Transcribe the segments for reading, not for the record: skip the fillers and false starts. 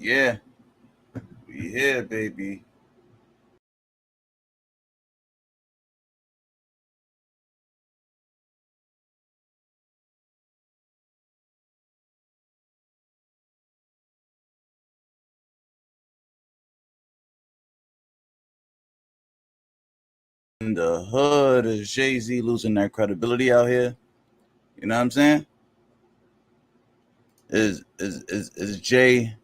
Yeah, we here, baby. In the hood, is Jay-Z losing that credibility out here? You know what I'm saying? Is Jay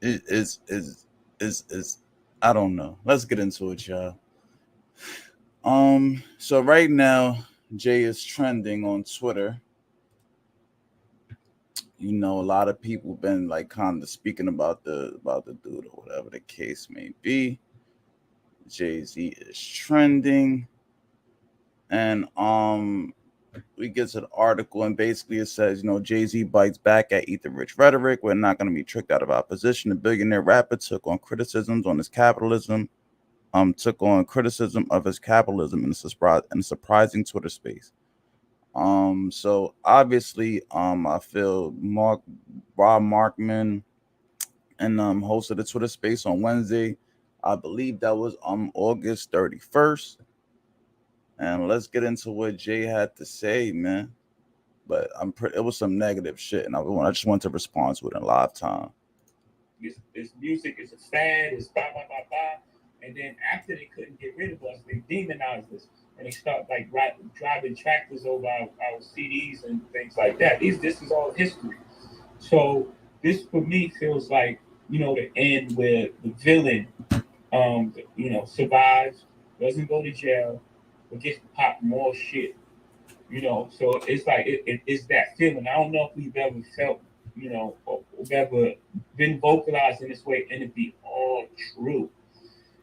is I don't know. Let's get into it, y'all. So right now, Jay is trending on Twitter. You know, a lot of people been like kind of speaking about the dude or whatever the case may be. Jay-Z is trending, and we get to the article, and basically it says, you know, Jay-Z bites back at Eat the Rich rhetoric. We're not going to be tricked out of our position. The billionaire rapper took on criticisms on his capitalism. Took on criticism of his capitalism in a surprising Twitter space. So obviously, I feel Rob Markman and hosted a Twitter space on Wednesday. I believe that was August 31st. And let's get into what Jay had to say, man. But it was some negative shit, and I just wanted to respond to it in live time. This music is a fad, it's blah blah blah blah. And then after they couldn't get rid of us, they demonized us, and they start like driving tractors over our CDs and things like that. This is all history. So this for me feels like, you know, the end where the villain, you know, survives, doesn't go to jail, but gets to pop more shit. You know, so it's like it's that feeling. I don't know if we've ever felt, you know, or ever been vocalized in this way, and it be all true.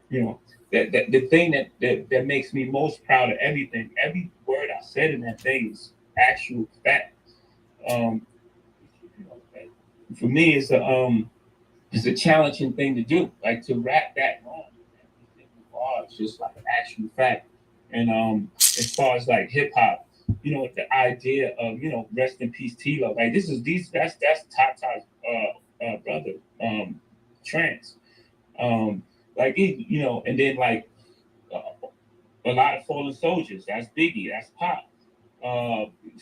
You know, that the thing that makes me most proud of everything, every word I said in that thing is actual fact. You know, for me, it's a challenging thing to do, like to rap that long. It's just like an actual fact. And as far as like hip hop, you know, the idea of, you know, rest in peace T-Lo. Like that's Tata's brother, Trance. Like he, you know, and then like a lot of fallen soldiers. That's Biggie. That's Pop.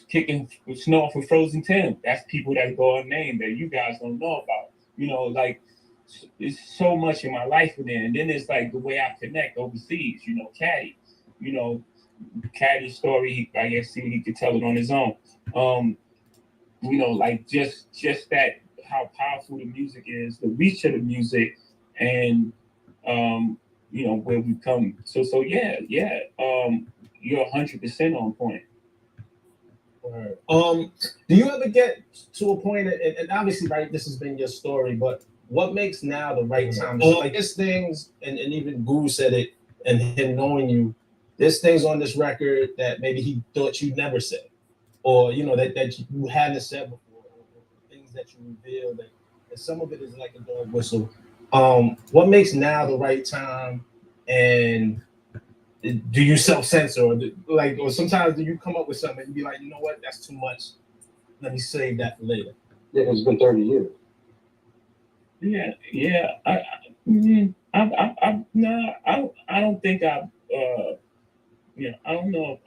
Kicking snow for Frozen Tim. That's people that go unnamed that you guys don't know about. You know, like it's so much in my life in there. And then it's like the way I connect overseas. You know, Caddy. You know, Caddy's story. I guess he could tell it on his own. You know, like just that how powerful the music is, the reach of the music, and you know where we come. So yeah. You're 100% on point. Do you ever get to a point, and obviously, right, this has been your story, but what makes now the right time? Like there's things, and even Guru said it, and him knowing you, there's things on this record that maybe he thought you'd never say, or you know that you hadn't said before, or things that you revealed, and some of it is like a dog whistle. What makes now the right time, and do you self-censor, or sometimes do you come up with something and be like, you know what, that's too much, let me save that for later? Yeah, it's been 30 years. Yeah. I don't think I you know,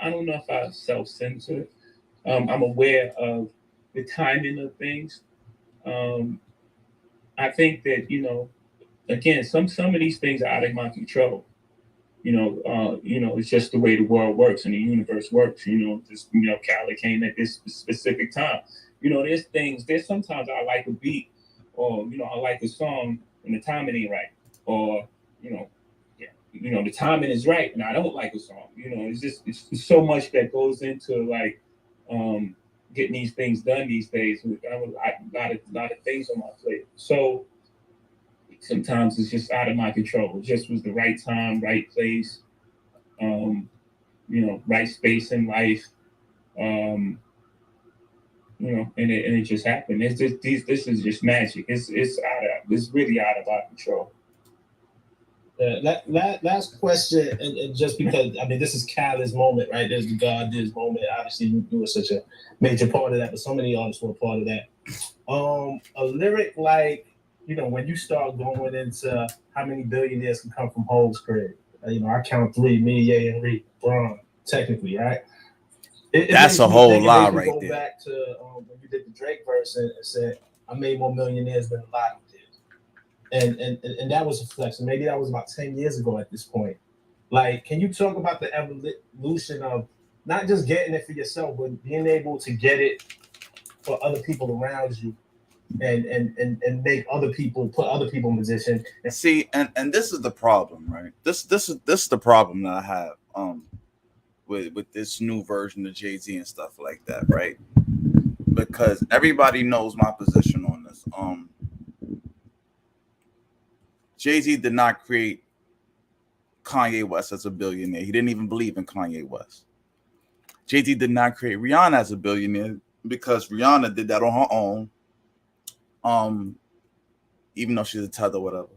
I don't know if I self-censor. I'm aware of the timing of things. I think that, you know, again, some of these things are out of my control. You know, it's just the way the world works and the universe works. You know, just, you know, Khaled came at this specific time. You know, there's sometimes I like a beat, or you know, I like a song and the timing ain't right, or you know, yeah, you know, the timing is right and I don't like a song. You know, it's so much that goes into like getting these things done these days. I have a lot of things on my plate, so sometimes it's just out of my control. It just was the right time, right place, you know, right space in life, you know, and it just happened. It's just this is just magic. It's really out of our control. Last question, and just because I mean this is Khaled's moment, right? There's the God Did's moment. Obviously, you were such a major part of that, but so many artists were a part of that. A lyric like you know, when you start going into how many billionaires can come from Ho's crib, you know, I count 3, me, Ye, and Reed, Braun, technically, right? It That's makes a me whole think. It lie makes me right go there. back to when you did the Drake verse and said, "I made more millionaires than a lot of did," and that was a flex. And maybe that was about 10 years ago at this point. Like, can you talk about the evolution of not just getting it for yourself, but being able to get it for other people around you, and make other people, put other people in position. See, and this is the problem, right? This is the problem that I have with this new version of Jay-Z and stuff like that, right? Because everybody knows my position on this. Jay-Z did not create Kanye West as a billionaire. He didn't even believe in Kanye West. Jay-Z did not create Rihanna as a billionaire because Rihanna did that on her own. Even though she's a tether, whatever.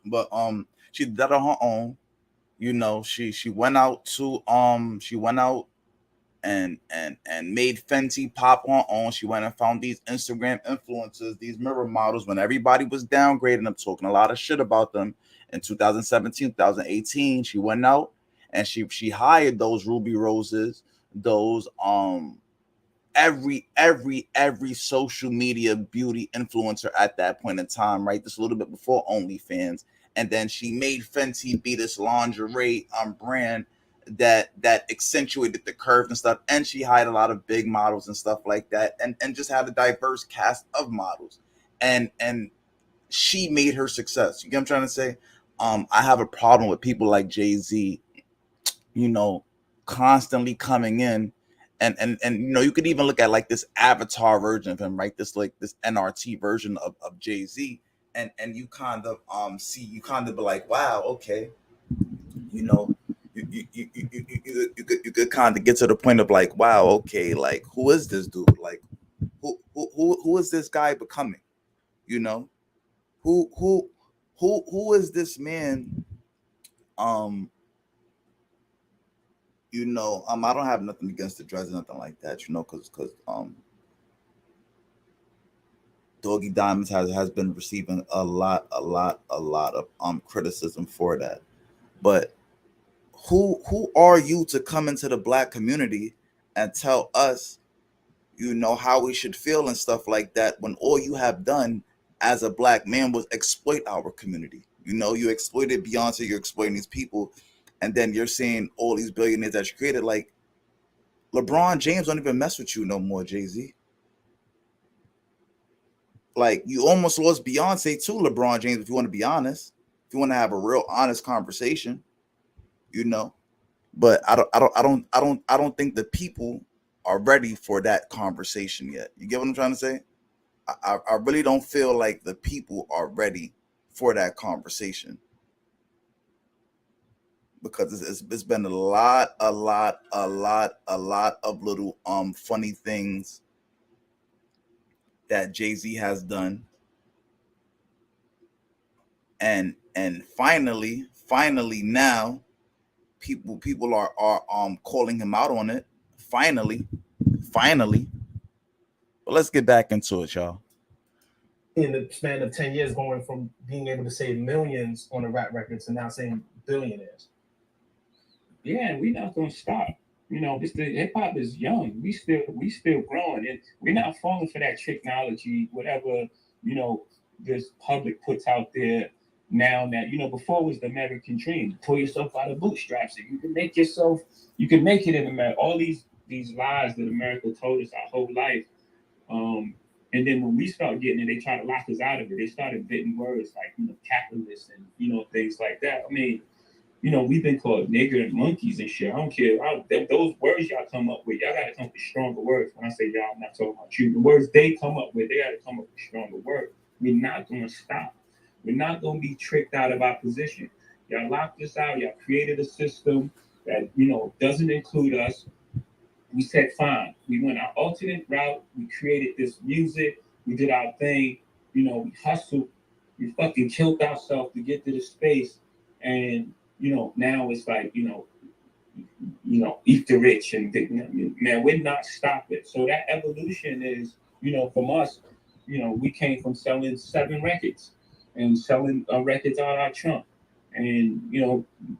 But she did that on her own. You know, she went out to she went out and made Fenty pop on her own. She went and found these Instagram influencers, these mirror models, when everybody was downgrading them, talking a lot of shit about them. In 2017, 2018, she went out and she hired those Ruby Roses, those every social media beauty influencer at that point in time, right? Just a little bit before OnlyFans. And then she made Fenty be this lingerie brand that accentuated the curves and stuff. And she hired a lot of big models and stuff like that, and just had a diverse cast of models. And she made her success. You get what I'm trying to say? I have a problem with people like Jay-Z, you know, constantly coming in and you know, you could even look at like this avatar version of him, right? This like this NRT version of Jay-Z, and you kind of see, you kind of be like, wow, okay, you know, you could kind of get to the point of like, wow, okay, like who is this dude? Like who is this guy becoming? You know, who is this man? You know, I don't have nothing against the dreads or nothing like that, you know, because Doggy Diamonds has been receiving a lot of criticism for that. But who are you to come into the black community and tell us, you know, how we should feel and stuff like that, when all you have done as a black man was exploit our community? You know, you exploited Beyonce, you're exploiting these people, and then you're seeing all these billionaires that you created. Like LeBron James don't even mess with you no more, Jay-Z. Like, you almost lost Beyonce to LeBron James, if you want to be honest. If you want to have a real honest conversation, you know. But I don't think the people are ready for that conversation yet. You get what I'm trying to say? I really don't feel like the people are ready for that conversation, because it's been a lot of little funny things that Jay-Z has done, and finally now people are calling him out on it. Finally. But let's get back into it, y'all. In the span of 10 years, going from being able to save millions on a rap record to now saying billionaires. Yeah, we're not gonna stop. You know, this the hip hop is young. We still growing, and we're not falling for that technology, whatever, you know, this public puts out there now. That, you know, before was the American dream: pull yourself out of bootstraps, and you can make yourself, you can make it in America. All these lies that America told us our whole life. And then when we start getting it, they try to lock us out of it. They started biting words like, you know, capitalist and, you know, things like that. I mean, you know, we've been called nigger and monkeys and shit. I don't care. Those words y'all come up with, y'all got to come up with stronger words. When I say y'all, I'm not talking about you. The words they come up with, they got to come up with stronger words. We're not going to stop. We're not going to be tricked out of our position. Y'all locked us out. Y'all created a system that, you know, doesn't include us. We said, fine. We went our alternate route. We created this music. We did our thing. You know, we hustled. We fucking killed ourselves to get to this space. And, you know, now it's like, eat the rich. And, man, we're not stopping. So that evolution is, you know, from us, we came from selling 7 records and selling records on our trunk, and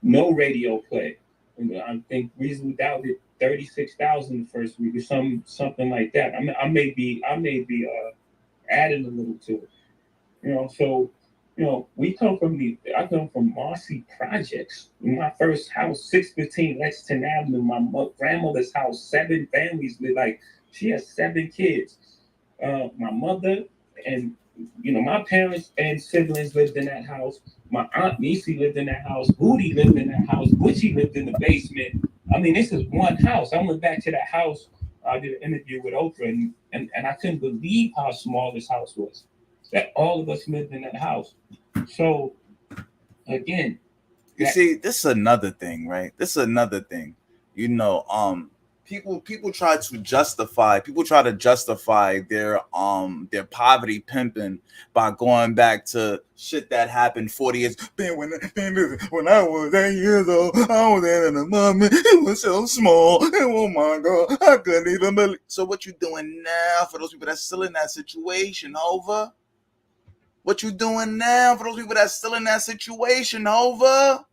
no radio play. And I think Reasonable Doubt did 36,000 the first week or something like that. I may be adding a little to it. So I come from Marcy Projects. My first house, 615 Lexington Avenue. My grandmother's house, 7 families with she has 7 kids. My mother and my parents and siblings lived in that house. My aunt Nisi lived in that house. Booty lived in that house. Butchie lived in the basement. I mean, this is one house. I went back to that house. I did an interview with Oprah, and I couldn't believe how small this house was. That all of us lived in that house. So again, see, this is another thing, right? This is another thing. People try to justify their poverty pimping by going back to shit that happened 40 years. When I was 8 years old, I was in the moment. It was so small. And oh my God, I couldn't even believe. So what you doing now for those people that's still in that situation, Hova? What you doing now for those people that's still in that situation, Hova?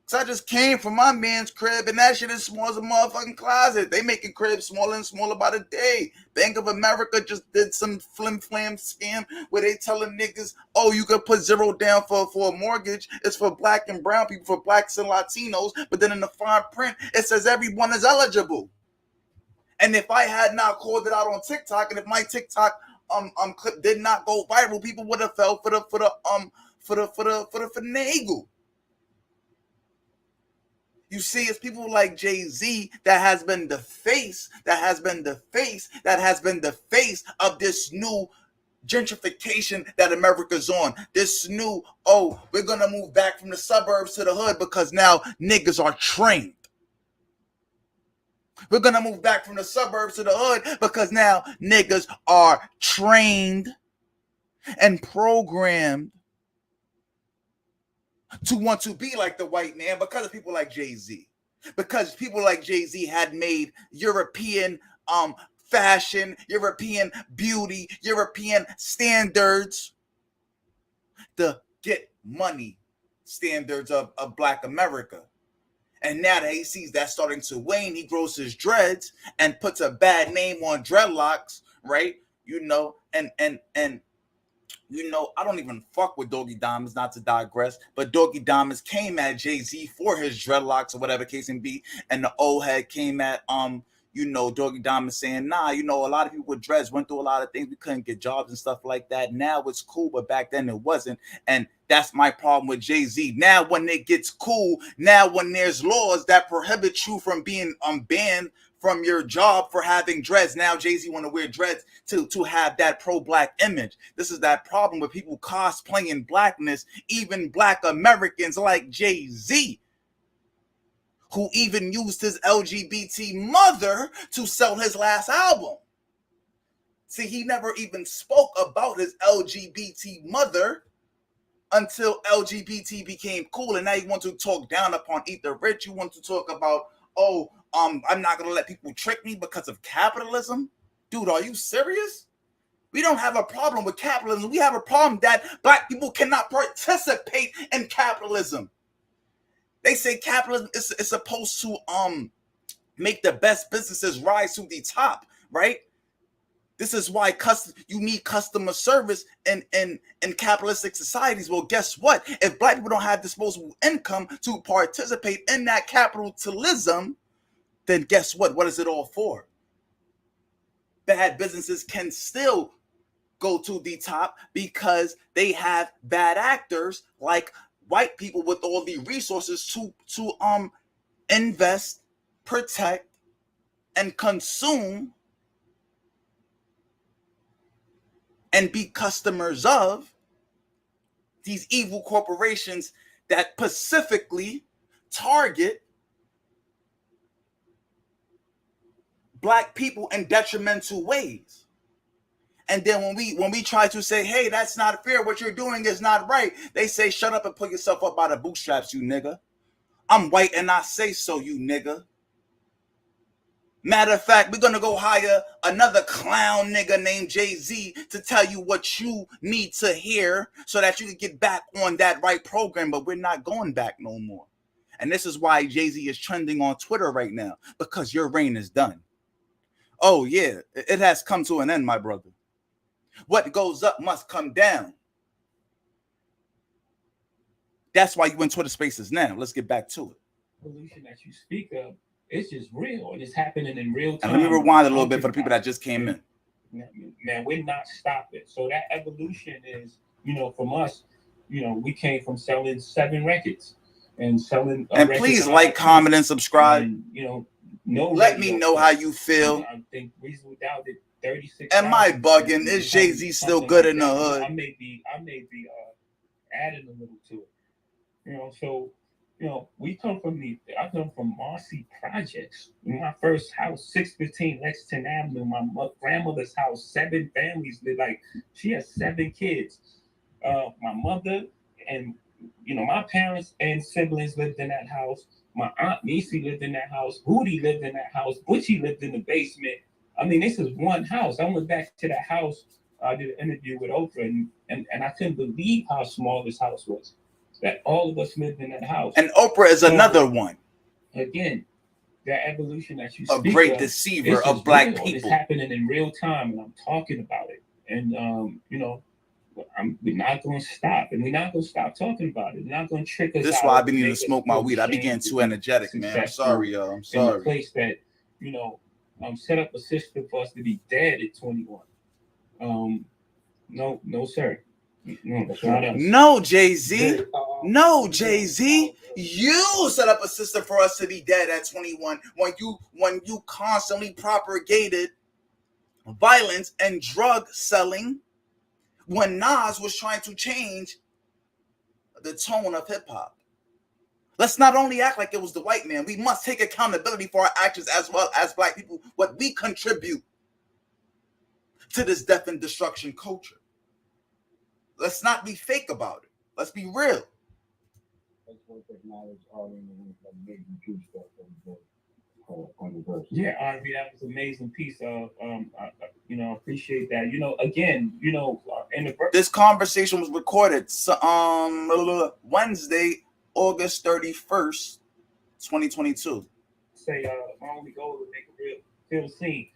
So I just came from my man's crib, and that shit is small as a motherfucking closet. They making cribs smaller and smaller by the day. Bank of America just did some flim-flam scam where they telling niggas, oh, you could put $0 down for a mortgage. It's for black and brown people, for blacks and Latinos. But then in the fine print, it says everyone is eligible. And if I had not called it out on TikTok, and if my TikTok clip did not go viral, people would have fell for the finagle. You see, it's people like Jay-Z that has been the face of this new gentrification that America's on. This new, we're going to move back from the suburbs to the hood because now niggas are trained. We're going to move back from the suburbs to the hood because now niggas are trained and programmed to want to be like the white man because of people like Jay-Z. Because people like Jay-Z had made European fashion, European beauty, European standards, the get money standards of Black America. And now that he sees that starting to wane, he grows his dreads and puts a bad name on dreadlocks, right? I don't even fuck with Doggy Diamonds, not to digress, but Doggy Diamonds came at Jay-Z for his dreadlocks or whatever case may be, and the old head came at Doggy Diamonds saying, nah, a lot of people with dreads went through a lot of things. We couldn't get jobs and stuff like that. Now it's cool, but back then it wasn't. And that's my problem with Jay-Z. Now when it gets cool, now when there's laws that prohibit you from being banned from your job for having dreads, now Jay-Z want to wear dreads to have that pro-black image. This is that problem with people cosplaying blackness, even Black Americans like Jay-Z, who even used his LGBT mother to sell his last album. See, he never even spoke about his LGBT mother until LGBT became cool, and now you want to talk down upon Ether Rich. You want to talk about, I'm not going to let people trick me because of capitalism. Dude, are you serious? We don't have a problem with capitalism. We have a problem that Black people cannot participate in capitalism. They say capitalism is supposed to make the best businesses rise to the top, right? This is why you need customer service in capitalistic societies. Well, guess what? If Black people don't have disposable income to participate in that capitalism, then guess what? What is it all for? Bad businesses can still go to the top because they have bad actors like white people with all the resources to invest, protect, and consume and be customers of these evil corporations that specifically target Black people in detrimental ways. And then when we try to say, hey, that's not fair, what you're doing is not right, they say, shut up and pull yourself up by the bootstraps, you nigga. I'm white and I say so, you nigga. Matter of fact, we're gonna go hire another clown nigga named Jay-Z to tell you what you need to hear so that you can get back on that right program, but we're not going back no more. And this is why Jay-Z is trending on Twitter right now, because your reign is done. Oh yeah, it has come to an end, my brother. What goes up must come down. That's why you in Twitter Spaces now. Let's get back to it. Evolution that you speak of, it's just real, and it's happening in real time. And let me rewind a little bit for the people that just came in. Man, we're not stopping. So that evolution is, from us, we came from selling 7 records and selling. And please like, comment, and subscribe. And, let me know how you feel. I think Reasonable Doubt did 36. Am I bugging? Is Jay-Z still good in the hood? I may be adding a little to it. So. I come from Marcy Projects. My first house, 615 Lexington Avenue. My grandmother's house, 7 families lived. Like, she has 7 kids. My mother and, my parents and siblings lived in that house. My aunt Nisi lived in that house. Hootie lived in that house. Butchie lived in the basement. I mean, this is one house. I went back to that house. I did an interview with Oprah, and I couldn't believe how small this house was. That all of us lived in that house. And Oprah is another one. Again, that evolution that you speak of. A great deceiver of black people. It's happening in real time, and I'm talking about it. And, we're not going to stop. And we're not going to stop talking about it. We're not going to trick us out. This is why I've been needing to smoke my weed. I be getting too energetic, man. I'm sorry, y'all. I'm sorry. In a place that, set up a system for us to be dead at 21. No, sir. No, Jay-Z. No, Jay-Z. You set up a system for us to be dead at 21 when you constantly propagated violence and drug selling when Nas was trying to change the tone of hip-hop. Let's not only act like it was the white man. We must take accountability for our actions as well as black people, what we contribute to this death and destruction culture. Let's not be fake about it. Let's be real. Yeah, R&B, that was an amazing piece of, appreciate that. Again, in the this conversation was recorded Wednesday, August 31st, 2022. Say, my only goal is to make it feel seen,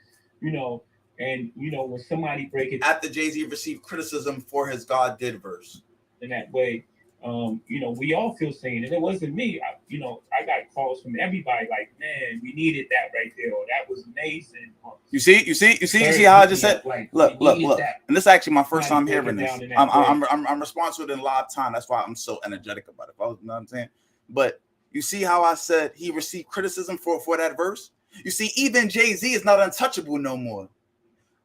and when somebody break it after Jay-Z received criticism for his God Did verse in that way, we all feel seen, and it wasn't me. I got calls from everybody like, man, we needed that right there, or that was amazing. You see how I just said, like, look, and this is actually my first time hearing this. I'm responsive in live time. That's why I'm so energetic about it. You know what I'm saying? But you see how I said he received criticism for that verse? You see, even Jay-Z is not untouchable no more.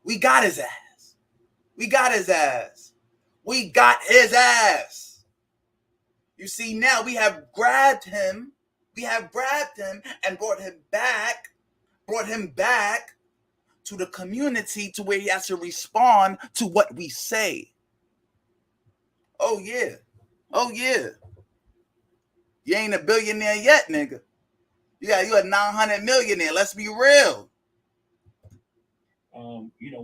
We got his ass. We got his ass. We got his ass. You see, now we have grabbed him. We have grabbed him and brought him back to the community to where he has to respond to what we say. Oh, yeah. Oh, yeah. You ain't a billionaire yet, nigga. You a 900 millionaire. Let's be real.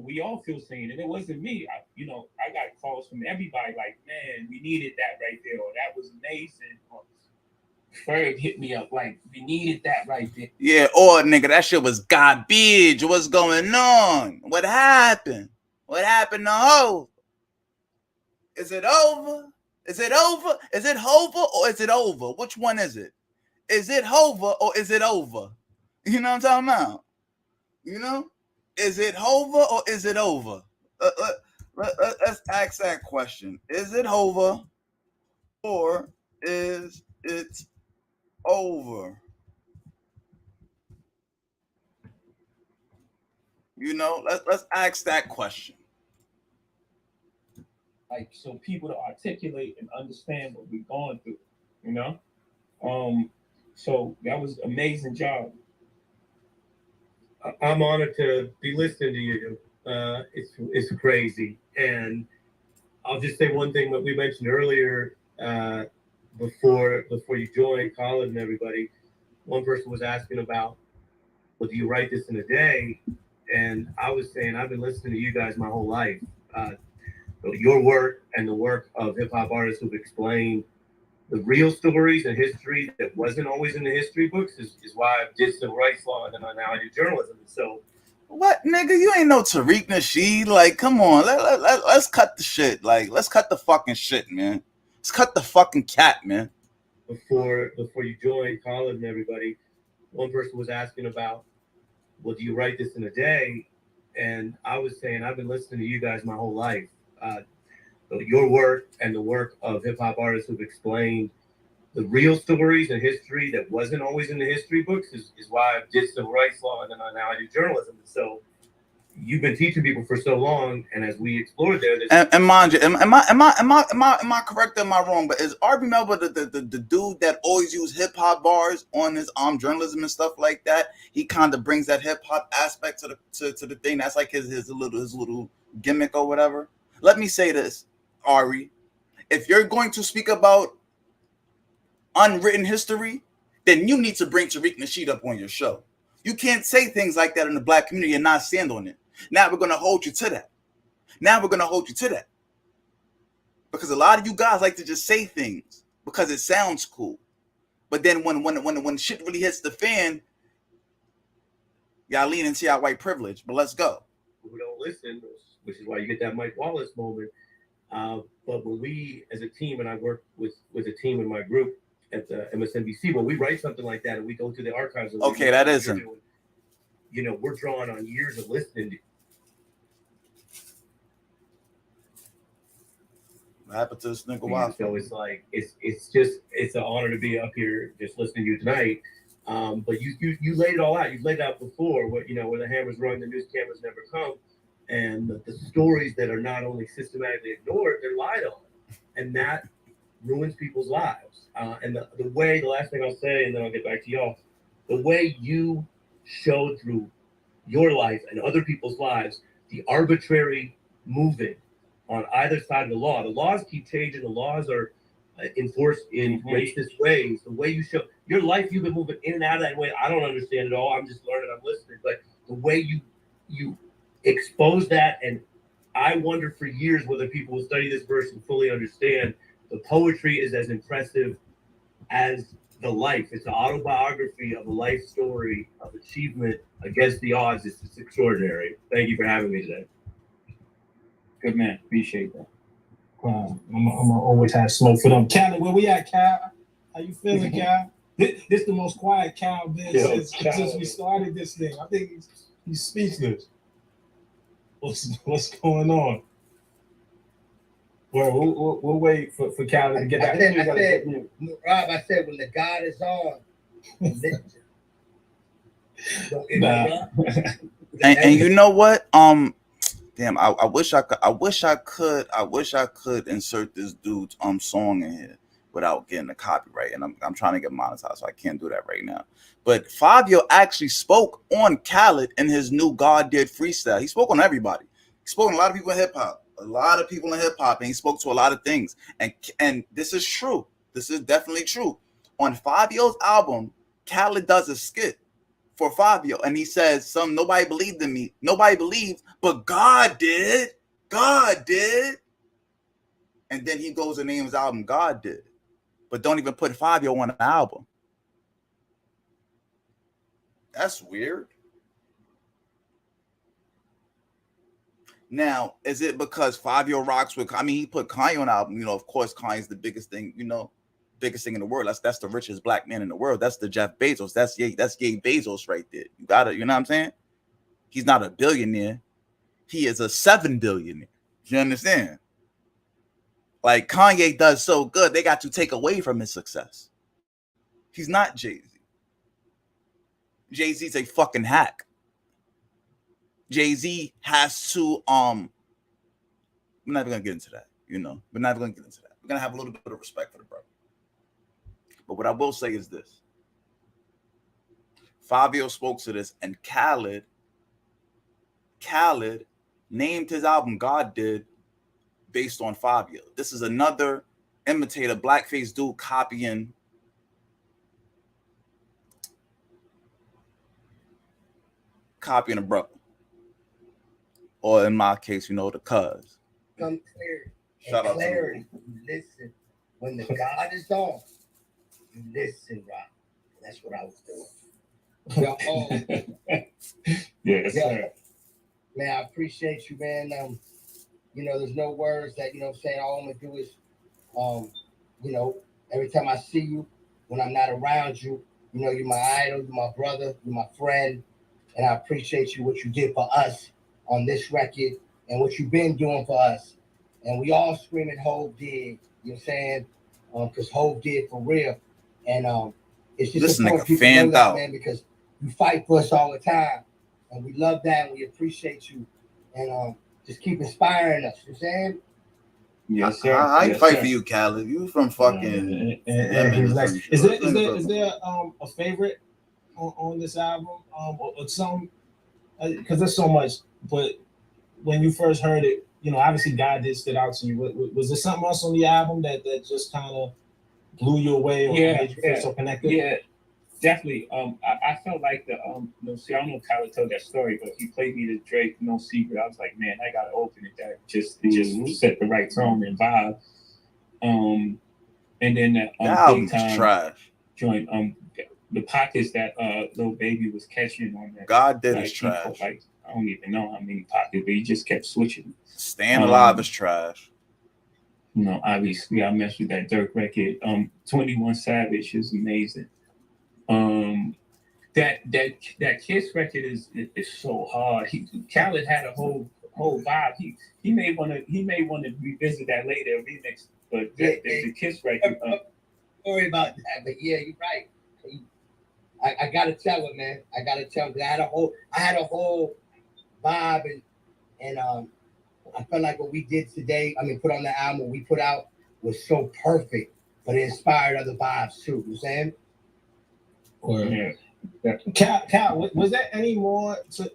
We all feel seen, and it wasn't me. I got calls from everybody like, man, we needed that right there, or that was amazing. Or Ferg hit me up like, we needed that right there. Yeah, or nigga, that shit was garbage. What's going on? What happened? What happened to Ho? Is it over? Is it over? Is it Hova or is it over? Which one is it? Is it Hova or is it over? You know what I'm talking about? Is it Hova or is it over? Let's ask that question. Is it Hova or is it over? Let's ask that question. Like, so people to articulate and understand what we're going through, So that was an amazing job. I'm honored to be listening to you. It's crazy. And I'll just say one thing that we mentioned earlier before you joined, Khaled and everybody. One person was asking about "Well, do you write this in a day?" And I was saying, I've been listening to you guys my whole life. Your work and the work of hip hop artists who've explained the real stories and history that wasn't always in the history books is why I did civil rights law, and then now I do journalism. So, what, nigga? You ain't no Tariq Nasheed. Like, come on, let's cut the shit. Like, let's cut the fucking shit, man. Let's cut the fucking cat, man. Before you joined Khaled and everybody, one person was asking about, "Well, do you write this in a day?" And I was saying, I've been listening to you guys my whole life. Your work and the work of hip hop artists who've explained the real stories and history that wasn't always in the history books is why I did civil rights law, and then now I do journalism. So you've been teaching people for so long, and as we explored there, and mind you, am I correct or am I wrong? But is RB Melba the dude that always used hip hop bars on his journalism and stuff like that? He kind of brings that hip hop aspect to the thing. That's like his little gimmick or whatever. Let me say this, Ari, if you're going to speak about unwritten history, then you need to bring Tariq Nasheed up on your show. You can't say things like that in the black community and not stand on it. Now we're going to hold you to that. Because a lot of you guys like to just say things because it sounds cool. But then when shit really hits the fan, y'all lean into our white privilege. But let's go. Who don't listen, which is why you get that Mike Wallace moment. But when we, as a team, and I work with a team in my group at the MSNBC, when we write something like that and we go to the archives, okay, that isn't. You know, we're drawing on years of listening to. What happened to this nigga Wallace? So it's like it's an honor to be up here just listening to you tonight. But you laid it all out. You've laid it out before, where the hammers run, the news cameras never come. And the stories that are not only systematically ignored, they're lied on. And that ruins people's lives. And the last thing I'll say, and then I'll get back to y'all, the way you showed through your life and other people's lives, the arbitrary moving on either side of the laws keep changing. The laws are enforced in racist ways. The way you show your life, you've been moving in and out of that way. I don't understand it all. I'm just learning. I'm listening. But the way you expose that, and I wonder for years whether people will study this verse and fully understand the poetry is as impressive as the life. It's an autobiography of a life story of achievement against the odds. It's extraordinary. Thank you for having me today. Good man. Appreciate that. I'm gonna always have smoke for them. Khaled, where we at, Cal? How you feeling, Cal? This the most quiet Cal been since we started this thing. I think he's speechless. What's going on? Well, we'll wait for Khaled to get back. I said, when the God is on. And you know what? Damn, I wish I could insert this dude's song in here without getting the copyright. And I'm trying to get monetized, so I can't do that right now. But Fabio actually spoke on Khaled in his new God Did freestyle. He spoke on everybody. He spoke on a lot of people in hip hop. And he spoke to a lot of things. And this is true. This is definitely true. On Fabio's album, Khaled does a skit for Fabio, and he says, nobody believed in me. Nobody believed, but God did. God did. And then he goes and names his album God Did. But don't even put Fabio on the album. That's weird. Now, is it because Fabio rocks with, he put Kanye on the album. Of course, Kanye's the biggest thing, biggest thing in the world. That's the richest black man in the world. That's the Jeff Bezos. That's Ye Bezos right there. You got it. You know what I'm saying? He's not a billionaire. He is a 7 billionaire. You understand? Like, Kanye does so good, they got to take away from his success. He's not Jay-Z. Jay-Z's a fucking hack. Jay-Z has to, we're not even gonna get into that, We're not even gonna get into that. We're gonna have a little bit of respect for the brother. But what I will say is this. Fabio spoke to this, and Khaled named his album God Did based on Fabio. This is another imitator, blackface dude copying copying a brother. Or in my case, you know, the cuz. Come clear. Shout out to clarity. You listen. When the God is on, you listen, Rob. That's what I was doing. Yes, sir. Man, I appreciate you, man. You know, there's no words that, you know what I'm saying, all I'm gonna do is you know, every time I see you, when I'm not around you, you know, you're my idol, you're my brother, you're my friend, and I appreciate you, what you did for us on this record and what you've been doing for us. And we all screaming Hov did, you know what I'm saying? Because Hov did for real. And it's just This important nigga people know fanned that, out. man, because you fight for us all the time. And we love that, and we appreciate you. And just keep inspiring us, you know what I'm saying? Yes, sir. How you Yes, fight sir. for you, Khaled? You from fucking and he's like, some is shit. there a favorite on this album? Or some, because there's so much. But when you first heard it, you know, obviously God did stood out to you. Was there something else on the album that just kind of blew you away or made you feel so connected? Yeah, definitely. I felt like the you know, see, I don't know if Khaled told that story, but he played me the Drake No Secret. I was like, man, I gotta open it. That just set the right tone and vibe. And then that album's big time trash joint, the pockets that Lil Baby was catching on that. God Did like, is trash. Like, I don't even know how many pockets, but he just kept switching. Staying Alive is trash. You know, obviously I messed with that Dirk record. 21 Savage is amazing. That Kiss record is so hard. Khaled had a whole vibe. He may want to revisit that later, remix. But the Kiss record. Sorry about that, but yeah, you're right. I gotta tell it, man. I gotta tell it. I had a whole vibe, and I felt like what we did today, put on the album, what we put out was so perfect, but it inspired other vibes too. You know what I'm saying? Yeah. Cal, was there any more to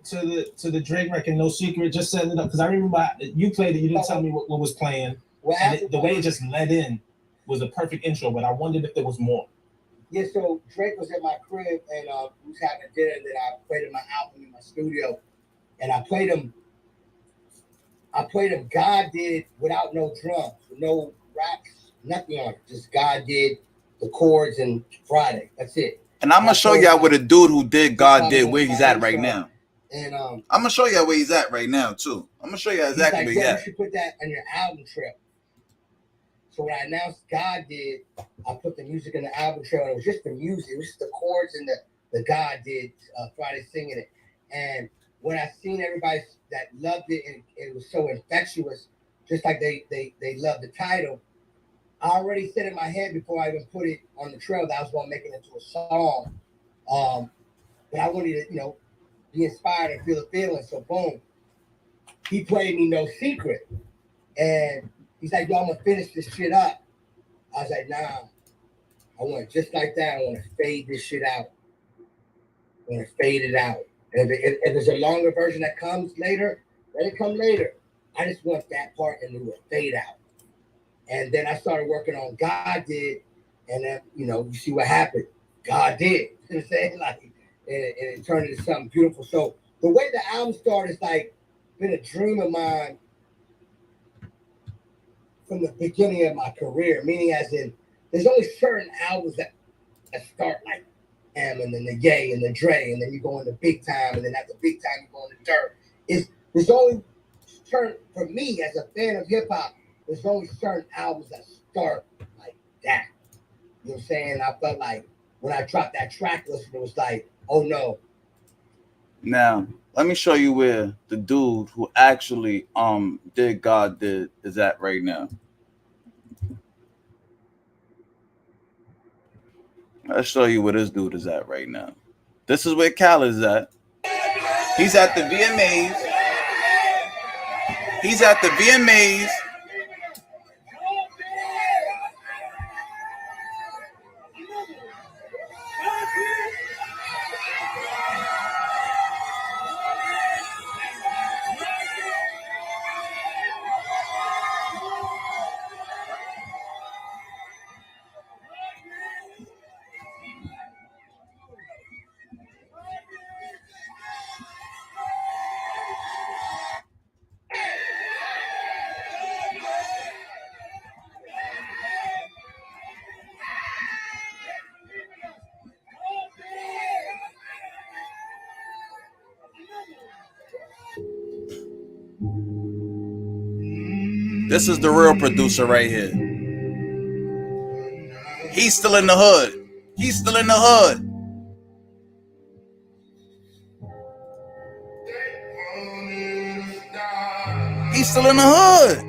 the Drake record, No Secret, just setting it up? Because I remember you played it, you didn't tell me what was playing. The way it just led in was a perfect intro, but I wondered if there was more. Yeah, so Drake was at my crib, and we was having dinner, and then I played him my album in my studio, and I played him God Did without no drums, no raps, nothing on it. Just God Did the chords and Friday. That's it. And I'm gonna show y'all where the dude who did God Did, where he's at right now. And I'm gonna show y'all where he's at right now too. I'm gonna show you exactly where he's at. You should put that on your album trip. So when I announced God Did, I put the music in the album trail. It was just the music. It was just the chords and the God Did Friday singing it. And when I seen everybody that loved it and it was so infectious, just like they loved the title, I already said in my head before I even put it on the trail that I was going to make it into a song. But I wanted to, be inspired and feel the feeling. So boom, he played me No Secret. And he's like, yo, I'm going to finish this shit up. I was like, nah, I want it just like that. I want to fade this shit out. I want to fade it out. And if there's a longer version that comes later, let it come later. I just want that part and it will fade out. And then I started working on God Did. And then, you see what happened. God did. You know what I'm saying? Like, and it turned into something beautiful. So the way the album started is like been a dream of mine from the beginning of my career, meaning as in there's only certain albums that start like M and then the Ye and the Dre, and then you go into Big Time, and then after Big Time you go into Dirt. There's only certain, for me as a fan of hip hop, there's only certain albums that start like that. You know what I'm saying? I felt like when I dropped that track list, it was like, oh no. Now, let me show you where the dude who actually did God Did is at right now. Let's show you where this dude is at right now. This is where Khaled is at. He's at the VMAs. He's at the VMAs. This is the real producer right here. He's still in the hood. He's still in the hood. He's still in the hood.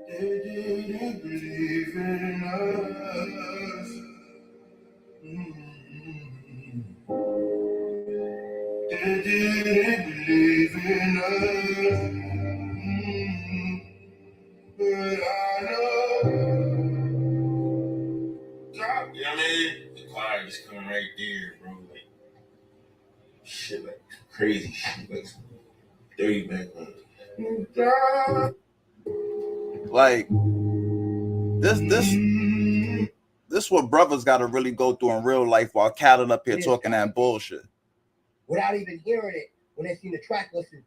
They didn't believe in us. They didn't believe in us. But I know. You know what I mean? The choir just coming right there, bro. Like, shit, like crazy shit. Like, 30 back. Like, this what brothers got to really go through in real life while Khaled up here talking that bullshit. Without even hearing it, when they seen the track listing,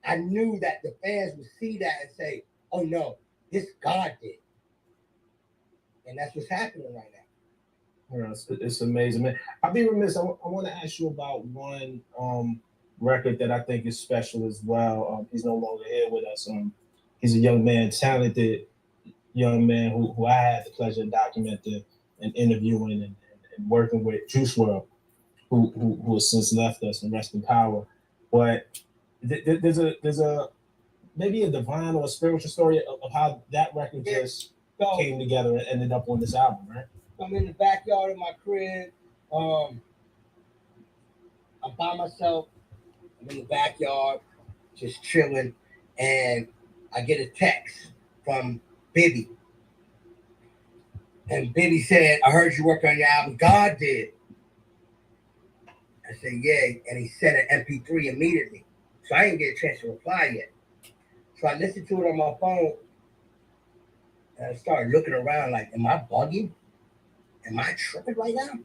I knew that the fans would see that and say, oh no, this God did. And that's what's happening right now. Yeah, it's amazing, man. I'll be remiss. I want to ask you about one record that I think is special as well. He's no longer here with us. He's a young man, talented young man who I had the pleasure of documenting and interviewing and working with, Juice WRLD, who has since left us and rest in power. But there's a maybe a divine or a spiritual story of how that record just came together and ended up on this album, right? I'm in the backyard of my crib. I'm by myself. I'm in the backyard, just chilling, and I get a text from Bibby. And Bibby said, I heard you work on your album, God Did. I said, yeah, and he sent an MP3 immediately. So I didn't get a chance to reply yet. So I listened to it on my phone, and I started looking around like, am I bugging? Am I tripping right now?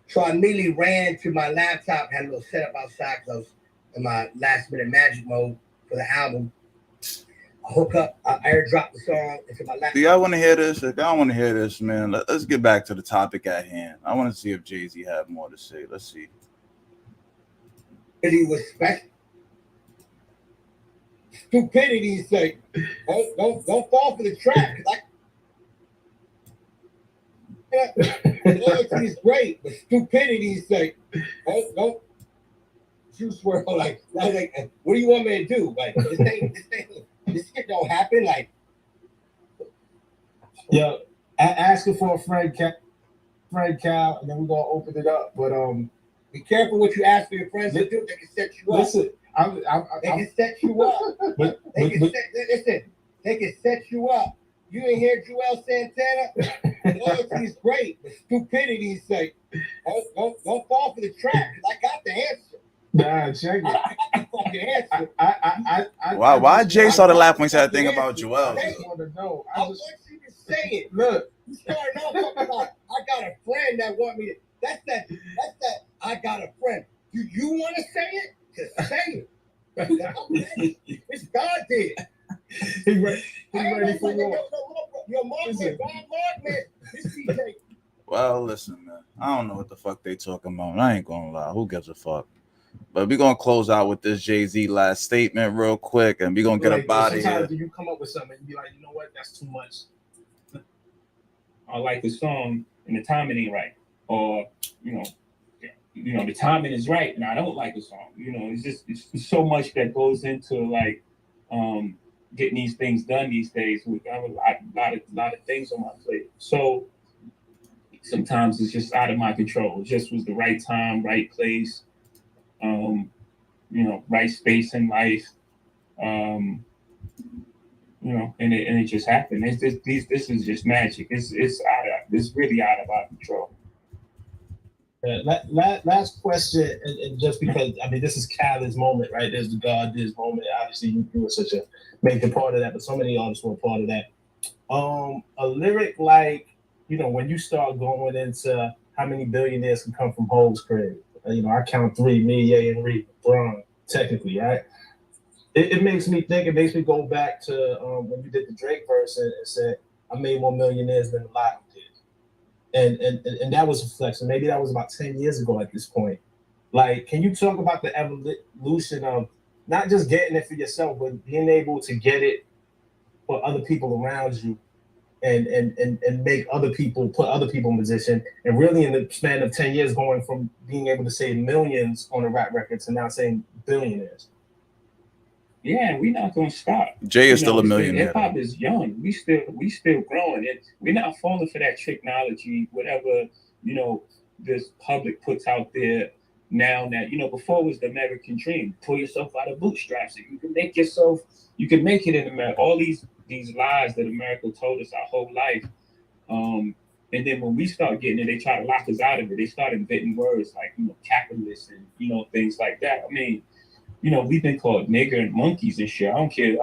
So I immediately ran to my laptop, had a little setup outside because I was in my last minute magic mode for the album. I hook up, I airdrop the song into my laptop. Do y'all want to hear this? If y'all want to hear this, man, let's get back to the topic at hand. I want to see if Jay-Z had more to say. Let's see. He was special. Stupidity say, don't fall for the trap. Loyalty is great, but stupidity say, don't Juice WRLD like, what do you want me to do? Like this shit don't happen. Like, yo, asking for a friend, Cal, and then we're gonna open it up. But be careful what you ask for your friends to do. They can set you up. Listen, they can set you up. They can set you up. You ain't hear Joel Santana? Loyalty is great, but stupidity say, don't fall for the trap. I got the answer. Nah, check it. Why Jay started laughing when he said that thing about Joel? I just want to know. I want you to say it. Look, you started off talking about, I got a friend that want me to. That's that. I got a friend. Do you want to say it? Just say it. It's God did. He ready for war. Your mom said, God, man. This DJ. Well, listen, man. I don't know what the fuck they talking about. I ain't gonna lie. Who gives a fuck? But we're gonna close out with this Jay-Z last statement real quick, and we're gonna get up out of here. Sometimes do you come up with something and be like, you know what, that's too much. I like the song and the timing ain't right, or you know, the timing is right and I don't like the song. You know, it's so much that goes into like getting these things done these days. We have a lot of things on my plate, so sometimes it's just out of my control. It just was the right time, right place. Right space in life, and it just happened. This is just magic. It's really out of our control. Last question, and just because this is Khaled's moment, right? There's the God Did moment. Obviously, you were such a major part of that, but so many artists were a part of that. A lyric like, when you start going into how many billionaires can come from Ho's crib. I count 3, me, Ye, and Reed, Braun, technically, right? It makes me think, it makes me go back to when you did the Drake verse and said, I made more millionaires than a lot did. And that was a flex. And maybe that was about 10 years ago at this point. Like, can you talk about the evolution of not just getting it for yourself, but being able to get it for other people around you and make other people, put other people in position, and really in the span of 10 years going from being able to say millions on a rap record to now saying billionaires? Yeah, we're not gonna stop. Jay is still a millionaire. Hip hop is young. We still growing. And we're not falling for that technology, whatever, this public puts out there now that, before was the American dream. Pull yourself out of bootstraps. You can make yourself, you can make it in America. All these lies that America told us our whole life. And then when we start getting it, they try to lock us out of it. They start inventing words like, capitalist and, things like that. I mean, we've been called nigger and monkeys and shit. I don't care.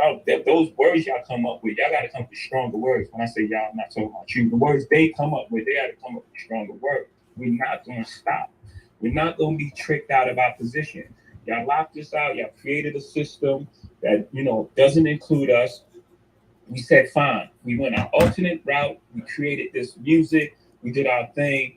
Those words y'all come up with, y'all got to come up with stronger words. When I say y'all, I'm not talking about you. The words they come up with, they got to come up with stronger words. We're not going to stop. We're not going to be tricked out of our position. Y'all locked us out. Y'all created a system that, doesn't include us. We said, fine. We went our alternate route. We created this music. We did our thing.